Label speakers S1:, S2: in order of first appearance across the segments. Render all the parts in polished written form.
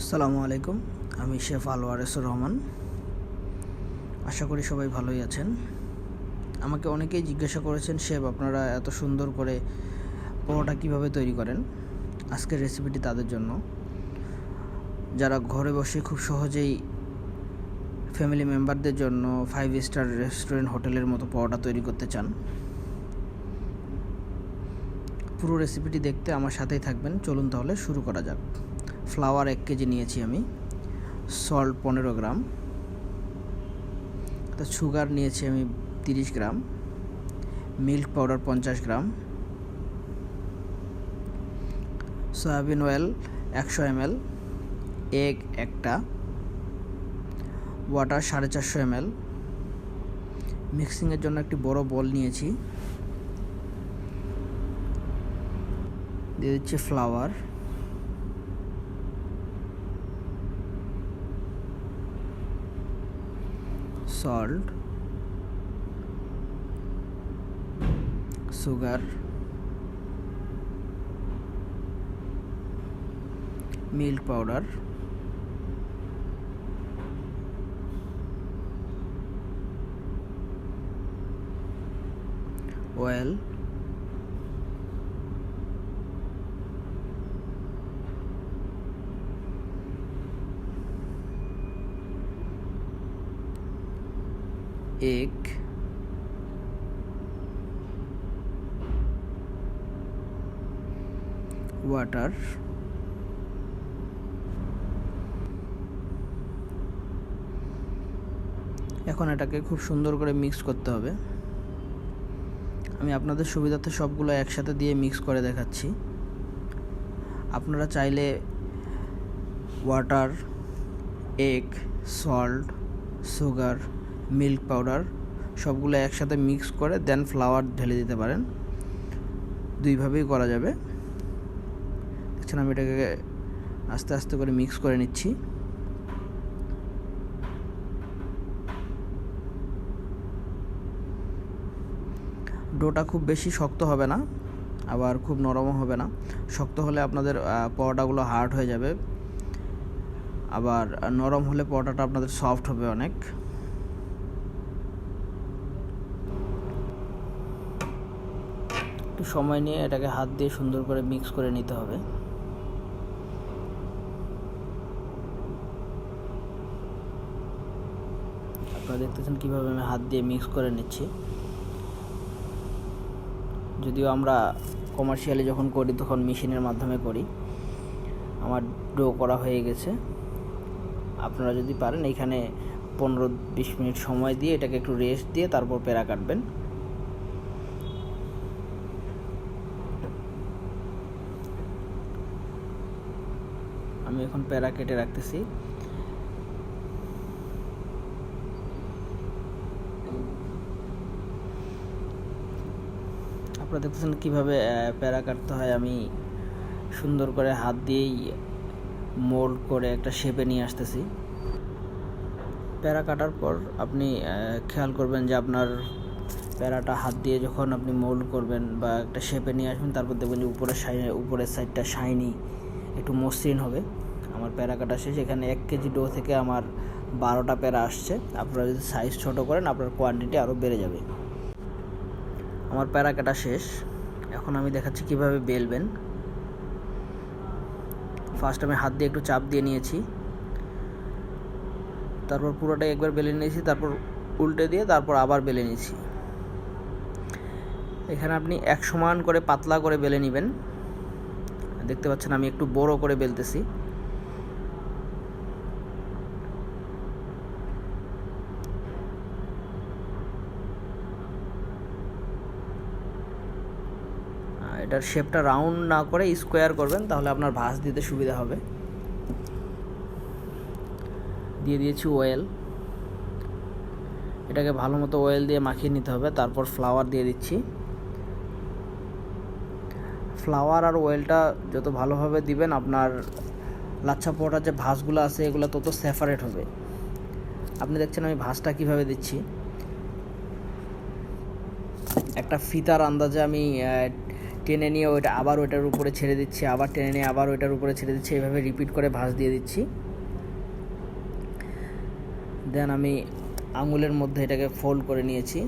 S1: আসসালামু আলাইকুম। আমি শেফ আলওয়ারেসুর রহমান। আশা করি সবাই ভালোই আছেন। আমাকে অনেকেই জিজ্ঞাসা করেছেন, শেফ আপনারা এত সুন্দর করে পরোটা কীভাবে তৈরি করেন। আজকের রেসিপিটি তাদের জন্য, যারা ঘরে বসে খুব সহজেই ফ্যামিলি মেম্বারদের জন্য 5 স্টার রেস্টুরেন্ট হোটেলের মতো পরোটা তৈরি করতে চান। পুরো রেসিপিটি দেখতে আমার সাথেই থাকবেন। চলুন তাহলে শুরু করা যাক। ফ্লাওয়ার 1 কেজি নিয়েছি আমি, সল্ট 15 গ্রাম, তো সুগার নিয়েছি আমি 30 গ্রাম, মিল্ক পাউডার 50 গ্রাম, সয়াবিন অয়েল 100 ml, এগ একটা, ওয়াটার 450 ml। মিক্সিংয়ের জন্য একটি বড় বল নিয়েছি, দিয়ে দিচ্ছি flower, salt, sugar, milk powder, oil, egg, water, এখন এটাকে খুব সুন্দর করে মিক্স করতে হবে। আমি আপনাদের সুবিধার্থে সবগুলো একসাথে দিয়ে মিক্স করে দেখাচ্ছি। আপনারা চাইলে water, egg, salt, sugar, milk powder সবগুলো একসাথে মিক্স করে দেন ফ্লাওয়ার ঢেলে দিতে পারেন। দুইভাবেই করা যাবে। দেখছেন আমি এটাকে আস্তে আস্তে করে মিক্স করে নিচ্ছি। ডোটা খুব বেশি শক্ত হবে না, আবার খুব নরমও হবে না। শক্ত হলে আপনাদের পরোটাগুলো হার্ড হয়ে যাবে, আবার নরম হলে পরোটাটা আপনাদের সফট হবে অনেক। একটু সময় নিয়ে এটাকে হাত দিয়ে সুন্দর করে মিক্স করে নিতে হবে। আপনারা দেখতেছেন কীভাবে আমি হাত দিয়ে মিক্স করে নিচ্ছি। যদিও আমরা কমার্শিয়ালি যখন করি তখন মেশিনের মাধ্যমে করি। আমার ডো করা হয়ে গেছে। আপনারা যদি পারেন এইখানে 15-20 মিনিট সময় দিয়ে এটাকে একটু রেস্ট দিয়ে তারপর পেড়া কাটবেন। আমি এখন পেড়া কেটে রাখতেছি। আপনারা দেখতেছেন কীভাবে পেড়া কাটতে হয়। আমি সুন্দর করে হাত দিয়েই মোল্ড করে একটা শেপে নিয়ে আসতেছি। পেড়া কাটার পর আপনি খেয়াল করবেন যে আপনার পেড়াটা হাত দিয়ে যখন আপনি মোল্ড করবেন বা একটা শেপে নিয়ে আসবেন, তারপর দেখবেন যে উপরের সাইডটা শাইনি, একটু মসৃণ হবে। আমার পেড়া কাটা শেষ। এখানে 1 কেজি ডো থেকে আমার 12টা পেড়া আসছে। আপনারা যদি সাইজ ছোট করেন আপনার কোয়ান্টিটি আরও বেড়ে যাবে। আমার পেড়া কাটা শেষ। এখন আমি দেখাচ্ছি কিভাবে বেলবেন। ফার্স্ট আমি হাত দিয়ে একটু চাপ দিয়ে নিয়েছি, তারপর পুরোটাই একবার বেলে নিয়েছি, তারপর উল্টে দিয়ে তারপর আবার বেলে নিয়েছি। এখানে আপনি এক সমান করে পাতলা করে বেলে নেবেন। দেখতে পাচ্ছেন আমি একটু বড় করে বেলতেছি। এটার শেপটা রাউন্ড না করে স্কোয়ার করবেন, তাহলে আপনার ভাঁজ দিতে সুবিধা হবে। দিয়ে দিয়েছি অয়েল। এটাকে ভালো মতো অয়েল দিয়ে মাখিয়ে নিতে হবে। তারপর ফ্লাওয়ার দিয়ে দিচ্ছি। ফ্লাওয়ার আর অয়েলটা যত ভালোভাবে দিবেন আপনার লাচ্ছা পরোটার যে ভাঁজগুলো আছে এগুলো তত সেপারেট হবে। আপনি দেখছেন আমি ভাঁজটা কীভাবে দিচ্ছি। একটা ফিতার আন্দাজে আমি টেনে নিয়ে আবার ওইটার উপরে ছেড়ে দিচ্ছি, আবার টেনে নিয়ে আবার ওইটার উপরে ছেড়ে দিচ্ছি, এভাবে রিপিট করে ভাঁজ দিয়ে দিচ্ছি। দেন আমি আঙুলের মধ্যে এটাকে ফোল্ড করে নিয়েছি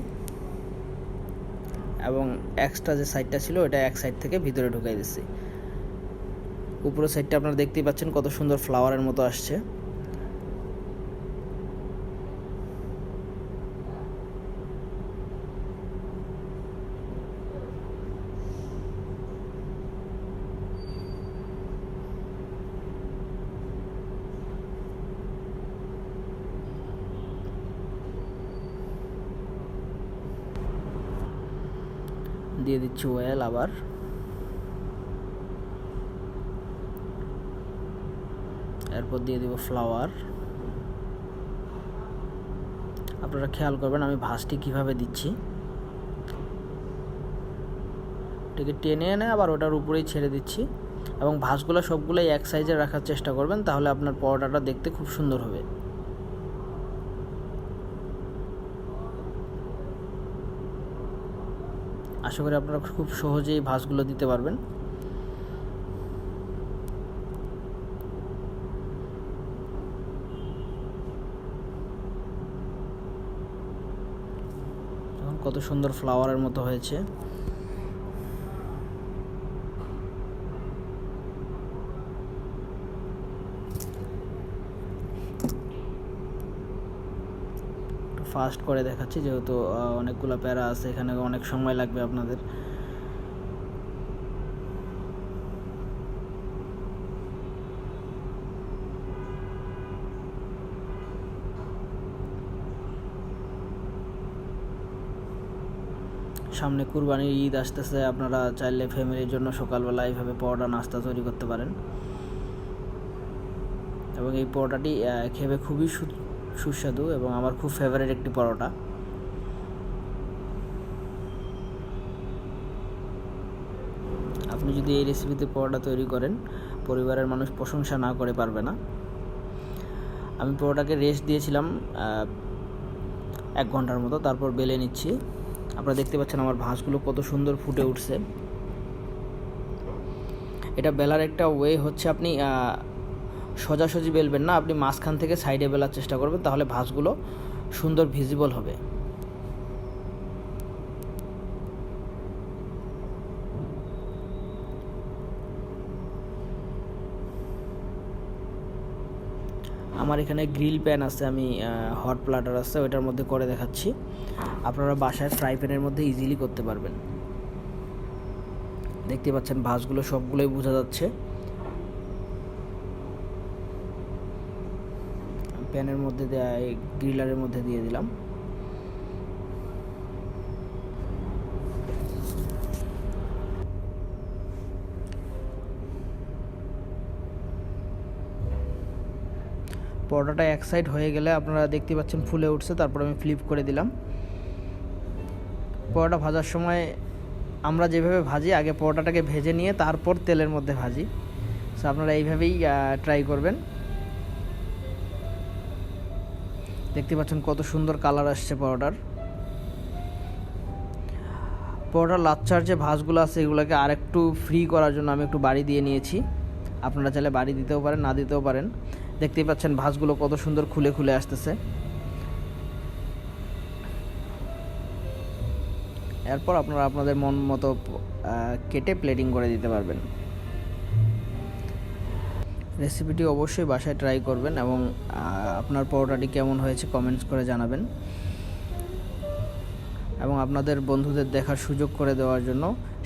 S1: এবং এক্সট্রা যে সাইডটা ছিল ওটা এক সাইড থেকে ভিতরে ঢুকাই দিচ্ছি। উপরের সাইডটা আপনারা দেখতেই পাচ্ছেন কত সুন্দর ফ্লাওয়ারের মতো আসছে। দিয়ে দিচ্ছি অয়েল, আবার এরপর দিয়ে দিব ফ্লাওয়ার। আপনারা খেয়াল করবেন আমি ভাঁজটি কিভাবে দিচ্ছি। এটাকে টেনে এনে আবার ওটার উপরেই ছেড়ে দিচ্ছি এবং ভাঁজগুলো সবগুলোই এক সাইজে রাখার চেষ্টা করবেন, তাহলে আপনার পরোটাটা দেখতে খুব সুন্দর হবে। আশা করি আপনারা খুব সহজেই ভাঁজগুলো দিতে পারবেন। কত সুন্দর ফ্লাওয়ারের মতো হয়েছে। ফাস্ট করে দেখাচ্ছি যেহেতু অনেকগুলো প্যারা আছে, এখানে অনেক সময় লাগবে আপনাদের। সামনে কুরবানির ঈদ আসতেছে, আপনারা চাইলে ফ্যামিলির জন্য সকালবেলা এইভাবে পরোটা নাস্তা তৈরি করতে পারেন এবং এই পরোটাটি খেতে খুবই সুস্বাদু এবং আমার খুব ফেভারিট একটি পরোটা। আপনি যদি এই রেসিপিতে পরোটা তৈরি করেন, পরিবারের মানুষ প্রশংসা না করে পারবে না। আমি পরোটাকে রেস্ট দিয়েছিলাম 1 ঘন্টার মতো, তারপর বেলে নিচ্ছি। আপনারা দেখতে পাচ্ছেন আমার ভাঁজগুলো কত সুন্দর ফুটে উঠছে। এটা বেলার একটা ওয়ে হচ্ছে, আপনি সোজাসুজি বেলবেন না, আপনি মাঝখান থেকে সাইডে বেলার চেষ্টা করবেন, তাহলে ভাঁজগুলো সুন্দর ভিজিবল হবে। আমার এখানে গ্রিল প্যান আছে, আমি হট প্লাটার আছে, ওইটার মধ্যে করে দেখাচ্ছি। আপনারা বাসায় ফ্রাই প্যানের মধ্যে ইজিলি করতে পারবেন। দেখতে পাচ্ছেন ভাঁজগুলো সবগুলোই বোঝা যাচ্ছে। প্যানের মধ্যে গ্রিলারের মধ্যে দিয়ে দিলাম। পরোটাটা এক সাইড হয়ে গেলে আপনারা দেখতে পাচ্ছেন ফুলে উঠছে, তারপর আমি ফ্লিপ করে দিলাম। পরোটা ভাজার সময় আমরা যেভাবে ভাজি, আগে পরোটাটাকে ভেজে নিয়ে তারপর তেলের মধ্যে ভাজি। সো আপনারা এইভাবেই ট্রাই করবেন। দেখতে পাচ্ছেন কত সুন্দর কালার আসছে পরোটার। পরোটার লাচ্চার যে ভাঁজগুলো আছে এগুলোকে আরেকটু ফ্রি করার জন্য আমি একটু বাড়ি দিয়ে নিয়েছি। আপনারা চাইলে বাড়ি দিতেও পারেন, না দিতেও পারেন। দেখতেই পাচ্ছেন ভাঁজগুলো কত সুন্দর খুলে খুলে আসতেছে। এরপর আপনারা আপনাদের মন মতো কেটে প্লেটিং করে দিতে পারবেন। রেসিপিটি অবশ্যই বাসায় ট্রাই করবেন এবং আপনার পরোটাটি কেমন হয়েছে কমেন্টস করে জানাবেন এবং আপনাদের বন্ধুদের দেখার সুযোগ করে দেওয়ার জন্য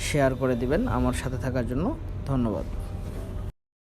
S1: শেয়ার করে দিবেন। আমার সাথে থাকার জন্য ধন্যবাদ।